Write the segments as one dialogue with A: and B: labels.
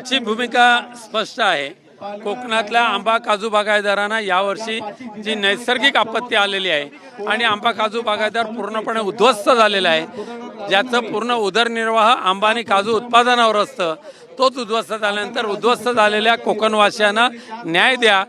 A: आमची भूमिका स्पष्ट आहे। कोकणातल्या आंबा काजू बागायतदारांना यावर्षी जी नैसर्गिक आपत्ती आलेली आहे आणि आंबा काजू बागायतदार पूर्णपणे उद्ध्वस्त झालेला आहे, ज्याचं पूर्ण उदरनिर्वाह आंबा आणि काजू उत्पादनावर असतं, तोच उद्ध्वस्त झाल्यानंतर उद्ध्वस्त झालेल्या कोकणवासियांना न्याय द्या,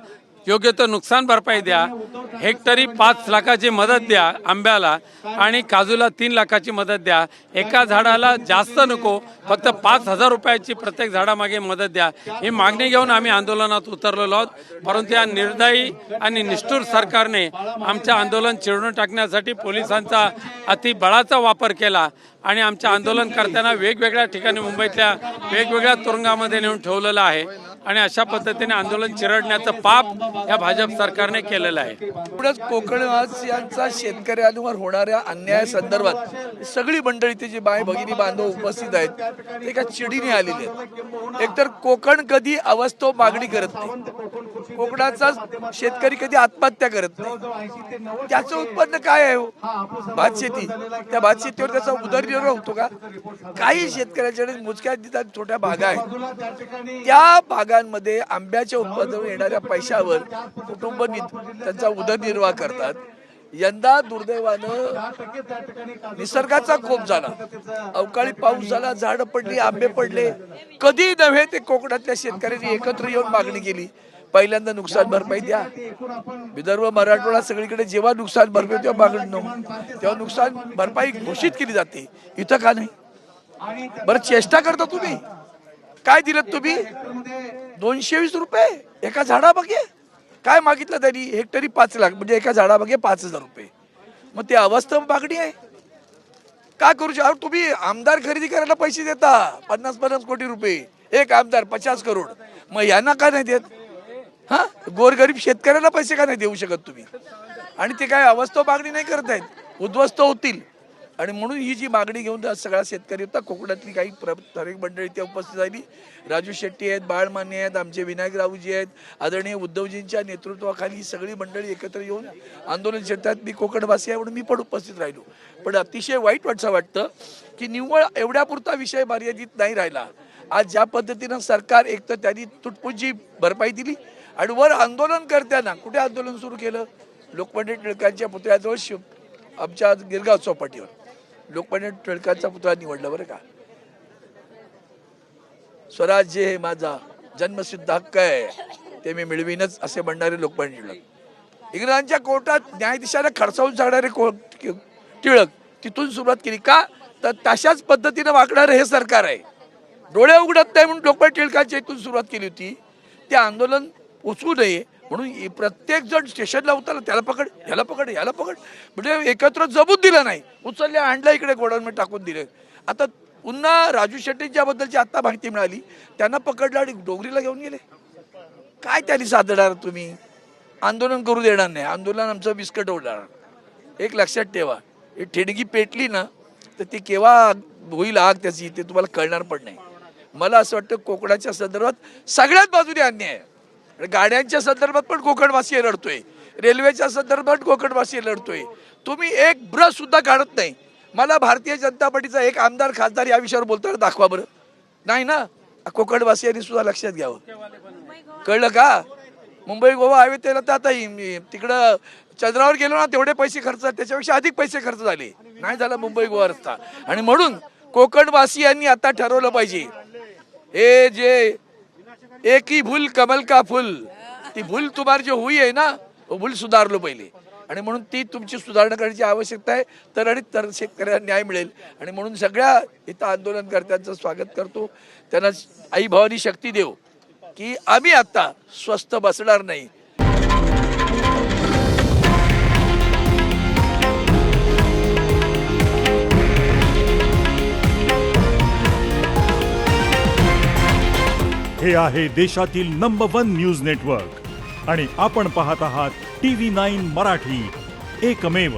A: योग्य तो नुकसान भरपाई द्या, हेक्टरी 5 लाखाची मदत द्या आंब्याला आणि काजूला 3 लाखाची मदत द्या। एका झाडाला जास्त नको, फक्त 5,000 रुपयाची प्रत्येक झाडामागे मदत द्या, ही मागणी घेऊन आम्ही आंदोलनात उतरलेलो आहोत। परंतु या निर्दयी आणि निष्ठुर सरकारने आमचे आंदोलन चिरडून टाकण्यासाठी पोलिसांचा अतिबळाचा वापर केला आणि आमच्या आंदोलनकर्त्यांना वेगवेगळ्या ठिकाणी मुंबईतल्या वेगवेगळ्या तुरुंगामध्ये नेऊन ठेवलेलं आहे आणि अशा पद्धतीने आंदोलन चिरडण्याचं पाप या भाजप सरकारने केलेलं आहे।
B: एवढंच कोकणवासियांचा शेतकऱ्यांवर होणाऱ्या अन्यायासंदर्भात सगळी मंडळी ते जे भगिनी बांधव उपस्थित आहेत ते एका चिडीने आलेले आहेत। एकतर कोकण कधी अवास्तव मागणी करत नाही, कोकणाचा शेतकरी कधी आत्महत्या करत नाही। त्याचं उत्पन्न काय आहे? भात शेती। त्या भात शेतीवर त्याचा उदरनिर्वाह होतो का? काही शेतकऱ्यांच्याकडे मोजक्या छोट्या बागा आहेत, त्या बागांमध्ये आंब्याच्या उत्पादनावर येणाऱ्या पैशावर कुटुंब त्यांचा उदरनिर्वाह करतात। यंदा दुर्दैवानं निसर्गाचा कोप झाला, अवकाळी पाऊस झाला, झाडं पडली, आंबे पडले। कधी नव्हे ते कोकणातल्या शेतकऱ्यांनी एकत्र येऊन मागणी केली, पहिल्यांदा नुकसान भरपाई द्या। विदर्भ मराठवाडा सगळीकडे जेव्हा नुकसान भरपाई तेव्हा मागणी नव्हती, तेव्हा नुकसान भरपाई घोषित केली जाते, इथं का नाही? बरं चेष्टा करता तुम्ही। काय दिलं तुम्ही? 220 रुपये एका झाडामागे। काय मागितलं त्यांनी? हेक्टरी 5 लाख, म्हणजे एका झाडामागे 5,000 रुपये। मग ते अवास्तव मागणी आहे का? करू शकता तुम्ही? आमदार खरेदी करायला पैसे देता 50-50 कोटी रुपये, एक आमदार 50 करोड, मग यांना का नाही देत? हा, गोरगरीब शेतकऱ्याला पैसे का नाही देऊ शकत तुम्ही? आणि ते काय अवास्तव मागणी नाही करत आहेत, उद्ध्वस्त होतील। आणि म्हणून ही जी मागणी घेऊन सगळा शेतकरी होता, कोकणातली काही ठराविक मंडळी त्या उपस्थित झाली। राजू शेट्टी आहेत, बाळमाने आहेत, आमचे विनायक राऊजी आहेत, आदरणीय उद्धवजींच्या नेतृत्वाखाली ही सगळी मंडळी एकत्र येऊन आंदोलन करतात। मी कोकणवासी आहे म्हणून मी पण उपस्थित राहिलो, पण अतिशय वाईट वाटतं की निव्वळ एवढ्यापुरता विषय मर्यादित नाही राहिला। आज ज्या पद्धतीनं सरकार एक तर त्यांनी तुटपुंजी भरपाई दिली आणि वर आंदोलन करताना कुठे आंदोलन सुरू केलं? लोकमान्य टिळकांच्या पुतळ्याजवळ आमच्या गिरगाव चौपाटीवर लोकमान्य टिळकांचा पुतळा निवडला बरं का। स्वराज्य हे माझा जन्मसिद्ध हक्क आहे, ते मी मिळवीनच असे म्हणणारे लोकमान्य टिळक। इंग्रजांच्या कोर्टात न्यायाधीशाला खडसावून सांगणारे टिळक तिथून सुरुवात केली का? तर तशाच पद्धतीने वागणारं हे सरकार आहे। डोळे उघडत नाही म्हणून लोकमान्य टिळकांच्या इथून सुरुवात केली होती। ते आंदोलन पोचू नये म्हणून प्रत्येक जण स्टेशनला उतरला, त्याला पकड, ह्याला पकड, ह्याला पकड, म्हणजे एकत्र जमून दिलं नाही, उचलल्या आणलं इकडे गोडाऊनमध्ये टाकून दिले। आता पुन्हा राजू शेट्टींच्या बद्दलची आता माहिती मिळाली, त्यांना पकडलं आणि डोंगरीला घेऊन गेले। काय त्यांनी साधणार? तुम्ही आंदोलन करू देणार नाही, आंदोलन आमचं बिस्कट होणार। एक लक्षात ठेवा, ही ठिणगी पेटली ना तर ती केव्हा होईल आग त्याची ते तुम्हाला कळणार पण नाही। मला असं वाटतं कोकणाच्या संदर्भात सगळ्याच बाजूने अन्याय आहे। गाड्यांच्या संदर्भात पण कोकणवासी लढतोय, रेल्वेच्या संदर्भात कोकणवासी लढतोय। तुम्ही एक ब्रश सुद्धा काढत नाही। मला भारतीय जनता पार्टीचा एक आमदार खासदार या विषयावर बोलताना दाखवा बरं। नाही ना, कोकणवासियांनी सुद्धा लक्षात घ्यावं, कळलं का? मुंबई गोवा हायवे त्याला तर आता तिकडं चंद्रावर गेलो ना तेवढे पैसे खर्च, त्याच्यापेक्षा अधिक पैसे खर्च झाले, नाही झाला मुंबई गोवा रस्ता। आणि म्हणून कोकणवासियांनी आता ठरवलं पाहिजे, हे जे एक ही भूल कमल का फूल, ती भूल तुम्हारी जो हुई है ना वो भूल सुधार लो पहिले। आणि म्हणून ती तुमची सुधारणा करण्याची आवश्यकता आहे, तर शेतकऱ्यांना न्याय मिळेल। आणि म्हणून सगळ्या इथं आंदोलनकर्त्यांचं स्वागत करतो, त्यांना आई भवानी शक्ती देव की आम्ही आता स्वस्थ बसणार नाही।
C: हे आहे देशातील नंबर 1 न्यूज नेटवर्क आणि आपण पाहत आहात TV9 मराठी, एकमेव।